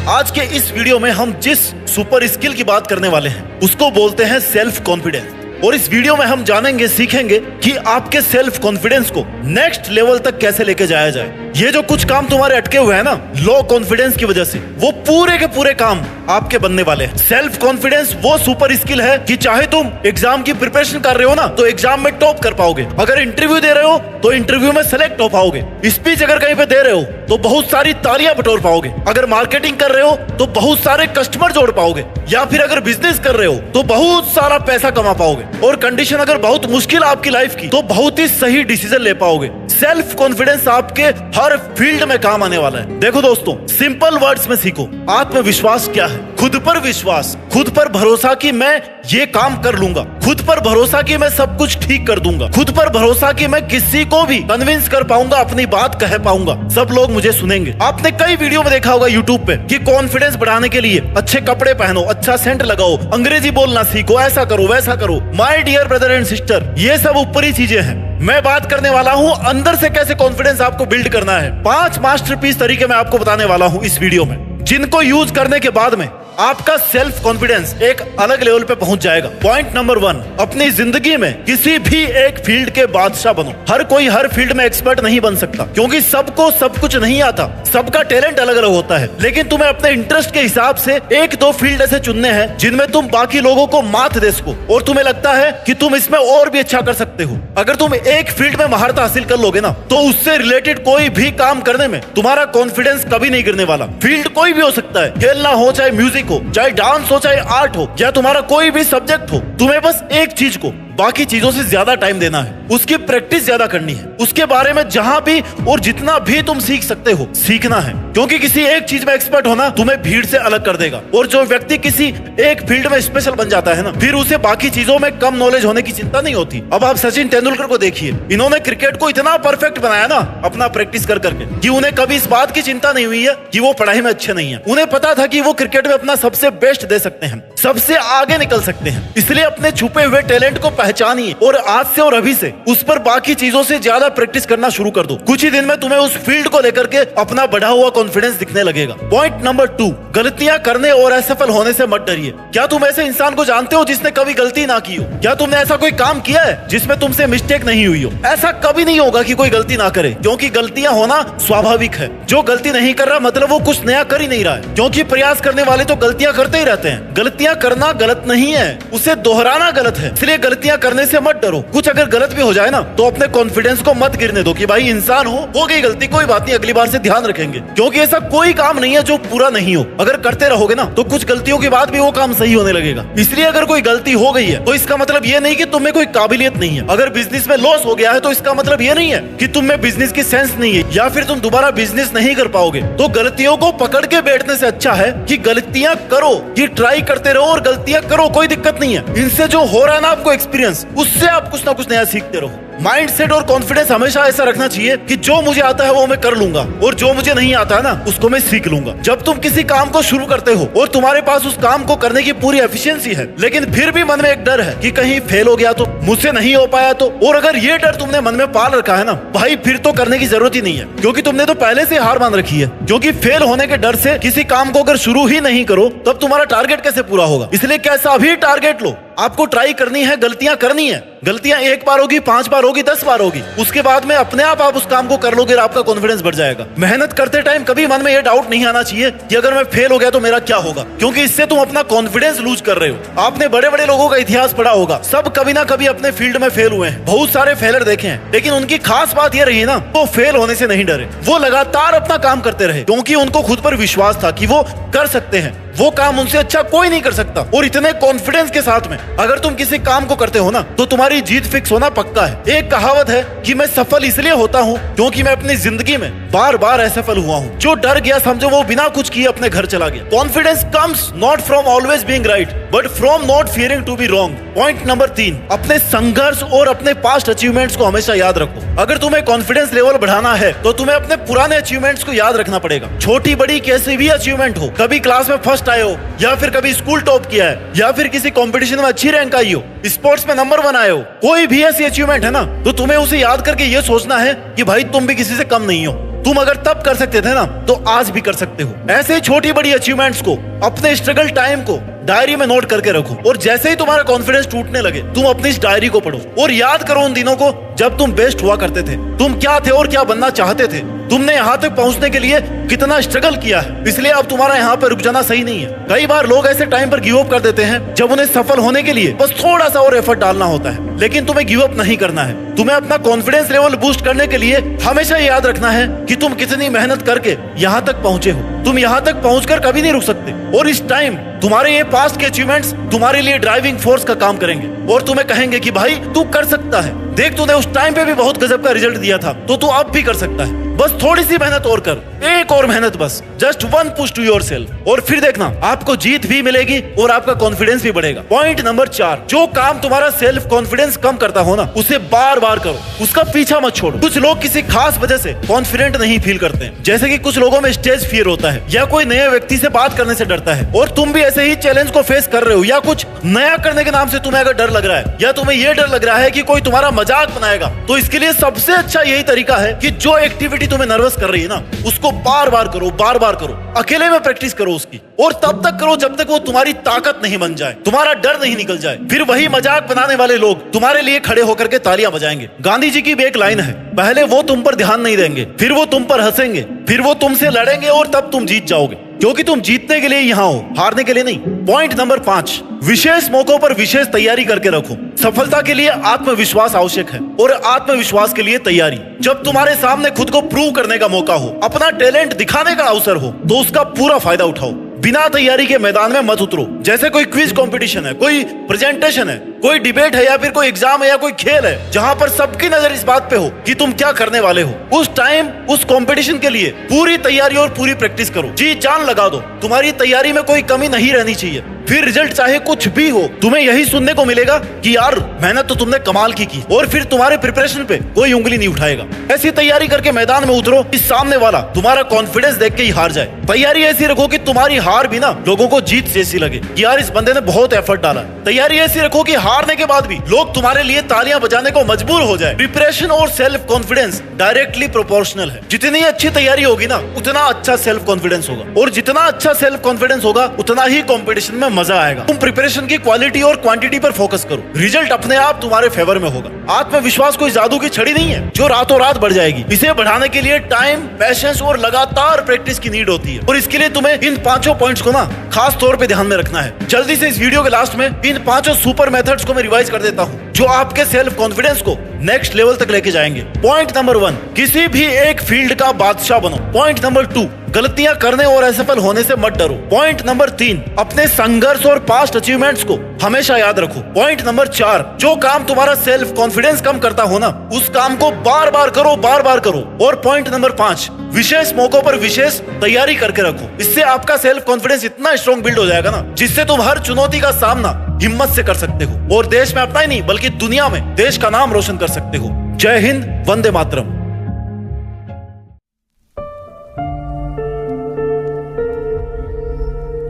आज के इस वीडियो में हम जिस सुपर स्किल की बात करने वाले हैं उसको बोलते हैं सेल्फ कॉन्फिडेंस। और इस वीडियो में हम जानेंगे, सीखेंगे कि आपके सेल्फ कॉन्फिडेंस को नेक्स्ट लेवल तक कैसे लेके जाया जाए। ये जो कुछ काम तुम्हारे अटके हुए हैं ना लो कॉन्फिडेंस की वजह से, वो पूरे के पूरे काम आपके बनने वाले हैं। सेल्फ कॉन्फिडेंस वो सुपर स्किल है कि चाहे तुम एग्जाम की प्रिपरेशन कर रहे हो ना तो एग्जाम में टॉप कर पाओगे, अगर इंटरव्यू दे रहे हो तो इंटरव्यू में सेलेक्ट हो पाओगे, स्पीच अगर कहीं पे दे रहे हो तो बहुत सारी तालियां बटोर पाओगे, अगर मार्केटिंग कर रहे हो तो बहुत सारे कस्टमर जोड़ पाओगे, या फिर अगर बिजनेस कर रहे हो तो बहुत सारा पैसा कमा पाओगे, और कंडीशन अगर बहुत मुश्किल आपकी लाइफ की तो बहुत ही सही डिसीजन ले पाओगे। सेल्फ कॉन्फिडेंस आपके हर फील्ड में काम आने वाला है। देखो दोस्तों, सिंपल वर्ड्स में सीखो, आत्मविश्वास क्या है? खुद पर विश्वास, खुद पर भरोसा कि मैं ये काम कर लूंगा, खुद पर भरोसा कि मैं सब कुछ ठीक कर दूंगा, खुद पर भरोसा कि मैं किसी को भी कन्विंस कर पाऊंगा, अपनी बात कह पाऊंगा, सब लोग मुझे सुनेंगे। आपने कई वीडियो में देखा होगा यूट्यूब पे कि कॉन्फिडेंस बढ़ाने के लिए अच्छे कपड़े पहनो, अच्छा सेंट लगाओ, अंग्रेजी बोलना सीखो, ऐसा करो वैसा करो। My dear brother and sister, ये सब ऊपरी चीजें हैं। मैं बात करने वाला हूं अंदर से कैसे कॉन्फिडेंस आपको बिल्ड करना है। 5 मास्टरपीस तरीके मैं आपको बताने वाला हूं इस वीडियो में, जिनको यूज करने के बाद में आपका सेल्फ कॉन्फिडेंस एक अलग लेवल पे पहुंच जाएगा। पॉइंट नंबर 1, अपनी जिंदगी में किसी भी एक फील्ड के बादशाह बनो। हर कोई हर फील्ड में एक्सपर्ट नहीं बन सकता, क्योंकि सबको सब कुछ नहीं आता, सबका टैलेंट अलग अलग होता है। लेकिन तुम्हें अपने इंटरेस्ट के हिसाब से 1-2 फील्ड ऐसे चुनने हैं जिनमें तुम बाकी लोगों को मात दे सको, और तुम्हें लगता है कि तुम इसमें और भी अच्छा कर सकते हो। अगर तुम एक फील्ड में महारत हासिल कर लोगे ना तो उससे रिलेटेड कोई भी काम करने में तुम्हारा कॉन्फिडेंस कभी नहीं गिरने वाला। फील्ड कोई भी हो सकता है, खेलना हो चाहे म्यूजिक हो, चाहे डांस हो, चाहे आर्ट हो, या तुम्हारा कोई भी सब्जेक्ट हो, तुम्हें बस एक चीज को बाकी चीजों से ज्यादा टाइम देना है, उसकी प्रैक्टिस ज्यादा करनी है, उसके बारे में जहां भी और जितना भी तुम सीख सकते हो सीखना है, क्योंकि किसी एक चीज में एक्सपर्ट होना तुम्हें भीड़ से अलग कर देगा। और जो व्यक्ति किसी एक फील्ड में स्पेशल बन जाता है ना, फिर उसे बाकी चीजों में कम नॉलेज होने की चिंता नहीं होती। अब आप सचिन तेंदुलकर को देखिए, इन्होंने क्रिकेट को इतना परफेक्ट बनाया ना अपना प्रैक्टिस कर करके, कि उन्हें कभी इस बात की चिंता नहीं हुई है कि वो पढ़ाई में अच्छे नहीं है। उन्हें पता था कि वो क्रिकेट में अपना सबसे बेस्ट दे सकते हैं, सबसे आगे निकल सकते हैं। इसलिए अपने छुपे हुए टैलेंट को पहचानिए और आज से और अभी से उस पर बाकी चीजों से ज्यादा प्रैक्टिस करना शुरू कर दो। कुछ ही दिन में तुम्हें उस फील्ड को लेकर के अपना बढ़ा हुआ कॉन्फिडेंस दिखने लगेगा। पॉइंट नंबर 2, गलतियां करने और असफल होने से मत डरिए। क्या तुम ऐसे इंसान को जानते हो जिसने कभी गलती ना की हो? क्या तुमने ऐसा कोई काम किया है जिसमें तुमसे मिस्टेक नहीं हुई हो? ऐसा कभी नहीं होगा कि कोई गलती ना करे, क्योंकि गलतियां होना स्वाभाविक है। जो गलती नहीं कर रहा मतलब वो कुछ नया कर ही नहीं रहा है, क्योंकि प्रयास करने वाले तो गलतियां करते ही रहते हैं। गलतियां करना गलत नहीं है, उसे दोहराना गलत है। इसलिए गलतियां करने से मत डरो। कुछ अगर गलत भी हो जाए ना तो अपने कॉन्फिडेंस को मत गिरने दो कि भाई इंसान हो गई गलती, कोई बात नहीं, अगली बार से ध्यान रखेंगे, क्योंकि ऐसा कोई काम नहीं है जो पूरा नहीं हो। अगर करते रहोगे ना तो कुछ गलतियों के बाद भी वो काम सही होने लगेगा। इसलिए अगर कोई गलती हो गई है तो इसका मतलब ये नहीं कि तुम में कोई काबिलियत नहीं है। अगर बिजनेस में लॉस हो गया है तो इसका मतलब ये नहीं है कि तुम में बिजनेस की सेंस नहीं है, या फिर तुम दोबारा बिजनेस नहीं कर पाओगे। तो गलतियों को पकड़ के बैठने से अच्छा है कि गलतियां करो, कि ट्राई करते रहो और गलतियां करो, कोई दिक्कत नहीं है। इनसे जो हो रहा है ना आपको एक्सपीरियंस, उससे आप कुछ ना कुछ नया सीखते रहो। माइंडसेट और कॉन्फिडेंस हमेशा ऐसा रखना चाहिए कि जो मुझे आता है वो मैं कर लूंगा, और जो मुझे नहीं आता है ना उसको मैं सीख लूंगा। जब तुम किसी काम को शुरू करते हो और तुम्हारे पास उस काम को करने की पूरी एफिशिएंसी है, लेकिन फिर भी मन में एक डर है कि कहीं फेल हो गया तो, मुझसे नहीं हो पाया तो, और अगर ये डर तुमने मन में पाल रखा है ना भाई, फिर तो करने की जरूरत ही नहीं है, क्योंकि तुमने तो पहले से हार मान रखी है। क्योंकि फेल होने के डर से किसी काम को अगर शुरू ही नहीं करो तब तुम्हारा टारगेट कैसे पूरा होगा? इसलिए कैसा भी टारगेट लो, आपको ट्राई करनी है, गलतियां करनी है। गलतियां 1 बार होगी, 5 बार होगी, 10 बार होगी, उसके बाद में अपने आप उस काम को कर लोगे और आपका कॉन्फिडेंस बढ़ जाएगा। मेहनत करते टाइम कभी मन में ये डाउट नहीं आना चाहिए कि अगर मैं फेल हो गया तो मेरा क्या होगा, क्योंकि इससे तुम अपना कॉन्फिडेंस लूज कर रहे हो। आपने बड़े बड़े लोगों का इतिहास पढ़ा होगा, सब कभी ना कभी अपने फील्ड में फेल हुए हैं, बहुत सारे फेलर देखे हैं, लेकिन उनकी खास बात ये रही ना, वो फेल होने से नहीं डरे, वो लगातार अपना काम करते रहे, क्योंकि उनको खुद पर विश्वास था कि वो कर सकते हैं, वो काम उनसे अच्छा कोई नहीं कर सकता। और इतने कॉन्फिडेंस के साथ में अगर तुम किसी काम को करते हो ना तो तुम्हारी जीत फिक्स होना पक्का है। एक कहावत है कि मैं सफल इसलिए होता हूँ क्योंकि मैं अपनी जिंदगी में बार बार असफल हुआ हूँ। जो डर गया समझो वो बिना कुछ किए अपने घर चला गया। Confidence comes not from always being right but from not fearing to be wrong. Point number 3, अपने संघर्ष और अपने पास्ट अचीवमेंट्स को हमेशा याद रखो। अगर तुम्हें कॉन्फिडेंस लेवल बढ़ाना है तो तुम्हें अपने पुराने अचीवमेंट्स को याद रखना पड़ेगा। छोटी बड़ी कैसी भी अचीवमेंट हो, कभी क्लास में फर्स्ट आए हो, या फिर कभी स्कूल टॉप किया है, या फिर किसी कंपटीशन में अच्छी रैंक आई हो, स्पोर्ट्स में नंबर 1 आए हो, कोई भी ऐसी अचीवमेंट है ना तो तुम्हें उसे याद करके ये सोचना है कि भाई तुम भी किसी से कम नहीं हो। तुम अगर तब कर सकते थे ना तो आज भी कर सकते हो। ऐसे ही छोटी बड़ी अचीवमेंट्स को, अपने स्ट्रगल टाइम को डायरी में नोट करके रखो और जैसे ही तुम्हारा कॉन्फिडेंस टूटने लगे तुम अपनी इस डायरी को पढ़ो और याद करो उन दिनों को जब तुम बेस्ट हुआ करते थे। तुम क्या थे और क्या बनना चाहते थे, तुमने यहाँ तक पहुंचने के लिए कितना स्ट्रगल किया है, इसलिए अब तुम्हारा यहाँ पर रुक जाना सही नहीं है। कई बार लोग ऐसे टाइम पर गिव अप कर देते हैं जब उन्हें सफल होने के लिए बस थोड़ा सा और एफर्ट डालना होता है, लेकिन तुम्हें गिव अप नहीं करना है। तुम्हें अपना कॉन्फिडेंस लेवल बूस्ट करने के लिए हमेशा याद रखना है कि तुम कितनी मेहनत करके यहाँ तक पहुंचे हो। तुम यहाँ तक पहुंचकर कभी नहीं रुक सकते और इस टाइम तुम्हारे ये पास्ट के अचीवमेंट्स तुम्हारे लिए ड्राइविंग फोर्स का काम करेंगे और तुम्हें कहेंगे कि भाई तू कर सकता है, देख तूने उस टाइम पे भी बहुत गजब का रिजल्ट दिया था तो तू अब भी कर सकता है, बस थोड़ी सी मेहनत और कर, एक और मेहनत बस, just one push to yourself और फिर देखना आपको जीत भी मिलेगी और आपका कॉन्फिडेंस भी बढ़ेगा। पॉइंट नंबर 4, जो काम तुम्हारा सेल्फ कॉन्फिडेंस कम करता हो ना उसे बार बार करो, उसका पीछा मत छोड़ो। कुछ लोग किसी खास वजह से कॉन्फिडेंट नहीं फील करते हैं, जैसे कि कुछ लोगों में स्टेज फियर होता है या कोई नए व्यक्ति से बात करने से डरता है, और तुम भी ऐसे ही चैलेंज को फेस कर रहे हो या कुछ नया करने के नाम से तुम्हें अगर डर लग रहा है या तुम्हें यह डर लग रहा है कि कोई तुम्हारा मजाक बनाएगा, तो इसके लिए सबसे अच्छा यही तरीका है कि जो एक्टिविटी तुम्हें नर्वस कर रही है ना उसको बार बार करो, बार बार करो, अकेले में प्रैक्टिस करो उसकी, और तब तक करो जब तक वो तुम्हारी ताकत नहीं बन जाए, तुम्हारा डर नहीं निकल जाए। फिर वही मजाक बनाने वाले लोग तुम्हारे लिए खड़े होकर के तालियां बजाएंगे। गांधी जी की भी एक लाइन है, पहले वो तुम पर ध्यान नहीं देंगे, फिर वो तुम पर हंसेंगे, फिर वो तुमसे लड़ेंगे और तब तुम जीत जाओगे, क्योंकि तुम जीतने के लिए यहाँ हो, हारने के लिए नहीं। पॉइंट नंबर 5, विशेष मौकों पर विशेष तैयारी करके रखो। सफलता के लिए आत्मविश्वास आवश्यक है और आत्मविश्वास के लिए तैयारी। जब तुम्हारे सामने खुद को प्रूव करने का मौका हो, अपना टैलेंट दिखाने का अवसर हो, तो उसका पूरा फायदा उठाओ। बिना तैयारी के मैदान में मत उतरो। जैसे कोई क्विज कंपटीशन है, कोई प्रेजेंटेशन है, कोई डिबेट है या फिर कोई एग्जाम है या कोई खेल है जहां पर सबकी नजर इस बात पे हो कि तुम क्या करने वाले हो, उस टाइम उस कंपटीशन के लिए पूरी तैयारी और पूरी प्रैक्टिस करो, जी जान लगा दो। तुम्हारी तैयारी में कोई कमी नहीं रहनी चाहिए, फिर रिजल्ट चाहे कुछ भी हो तुम्हें यही सुनने को मिलेगा कि यार मेहनत तो तुमने कमाल की और फिर तुम्हारे प्रिपरेशन पे कोई उंगली नहीं उठाएगा। ऐसी तैयारी करके मैदान में उतरो कि सामने वाला तुम्हारा कॉन्फिडेंस देख के ही हार जाए। तैयारी ऐसी रखो कि तुम्हारी हार भी ना लोगों को जीत जैसी लगे कि यार इस बंदे ने बहुत एफर्ट डाला। तैयारी ऐसी रखो कि हारने के बाद भी लोग तुम्हारे लिए तालियां बजाने को मजबूर हो जाए। प्रिपरेशन और सेल्फ कॉन्फिडेंस डायरेक्टली प्रोपोर्शनल है। जितनी अच्छी तैयारी होगी ना उतना अच्छा सेल्फ कॉन्फिडेंस होगा, और जितना अच्छा सेल्फ कॉन्फिडेंस होगा उतना ही कॉम्पिटिशन में मजा आएगा। तुम प्रिपरेशन की क्वालिटी और क्वांटिटी पर फोकस करो, रिजल्ट अपने आप तुम्हारे फेवर में होगा। आत्मविश्वास कोई जादू की छड़ी नहीं है जो रातों रात बढ़ जाएगी। इसे बढ़ाने के लिए टाइम, पैशंस और लगातार प्रैक्टिस की नीड होती है, और इसके लिए तुम्हें इन 5 पॉइंट्स को ना खास तौर पे ध्यान में रखना है। जल्दी से इस वीडियो के लास्ट में इन 5 सुपर मेथड्स को मैं रिवाइज कर देता हूँ जो आपके सेल्फ कॉन्फिडेंस को नेक्स्ट लेवल तक लेके जाएंगे। पॉइंट नंबर 1, किसी भी एक फील्ड का बादशाह बनो। पॉइंट नंबर 2, गलतियां करने और असफल होने से मत डरो। पॉइंट नंबर 3, अपने संघर्ष और पास्ट अचीवमेंट्स को हमेशा याद रखो। पॉइंट नंबर 4, जो काम तुम्हारा सेल्फ कॉन्फिडेंस कम करता हो ना उस काम को बार बार करो, बार बार करो। और पॉइंट नंबर 5, विशेष मौकों पर विशेष तैयारी करके रखो। इससे आपका सेल्फ कॉन्फिडेंस इतना स्ट्रॉन्ग बिल्ड हो जाएगा ना जिससे तुम हर चुनौती का सामना हिम्मत से कर सकते हो और देश में अपना ही नहीं बल्कि दुनिया में देश का नाम रोशन कर सकते हो। जय हिंद, वंदे मातरम।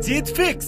जीत फिक्स।